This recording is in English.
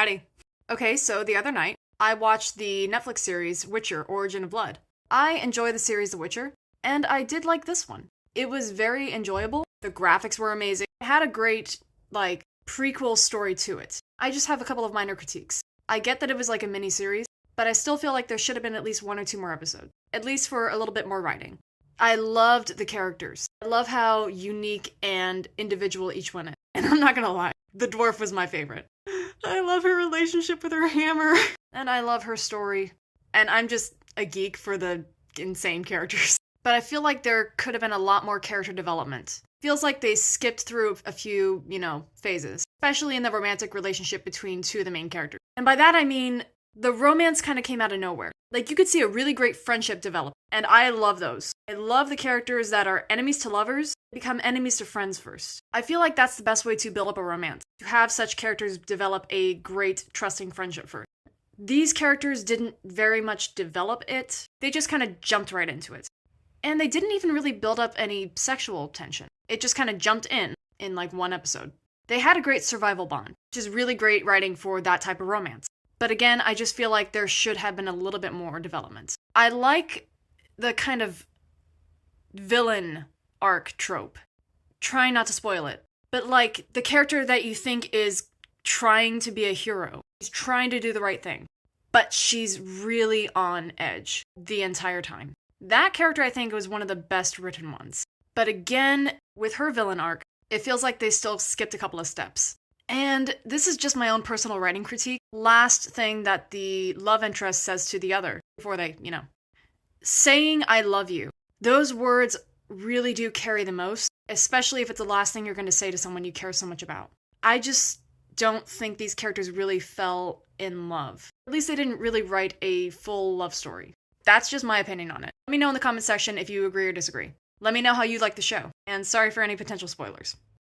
ready. Okay, so the other night, I watched the Netflix series Witcher: Origin of Blood. I enjoy the series The Witcher, and I did like this one. It was very enjoyable. The graphics were amazing. It had a great, prequel story to it. I just have a couple of minor critiques. I get that it was like a mini-series, but I still feel like there should have been at least one or two more episodes. At least for a little bit more writing. I loved the characters. I love how unique and individual each one is. And I'm not gonna lie, the dwarf was my favorite. I love her relationship with her hammer. And I love her story. And I'm just a geek for the insane characters. But I feel like there could have been a lot more character development. Feels like they skipped through a few, phases. Especially in the romantic relationship between two of the main characters. And by that I mean, the romance kind of came out of nowhere. Like, you could see a really great friendship develop. And I love those. I love the characters that are enemies to lovers, become enemies to friends first. I feel like that's the best way to build up a romance. To have such characters develop a great, trusting friendship first. These characters didn't very much develop it. They just kind of jumped right into it. And they didn't even really build up any sexual tension. It just kind of jumped in like one episode. They had a great survival bond, which is really great writing for that type of romance. But again, I just feel like there should have been a little bit more development. I like the kind of villain arc trope. Trying not to spoil it. But like, the character that you think is trying to be a hero. She's trying to do the right thing. But she's really on edge the entire time. That character, I think, was one of the best written ones. But again, with her villain arc, it feels like they still skipped a couple of steps. And this is just my own personal writing critique. Last thing that the love interest says to the other before they, saying I love you. Those words really do carry the most, especially if it's the last thing you're going to say to someone you care so much about. I just don't think these characters really fell in love. At least they didn't really write a full love story. That's just my opinion on it. Let me know in the comment section if you agree or disagree. Let me know how you like the show. And sorry for any potential spoilers.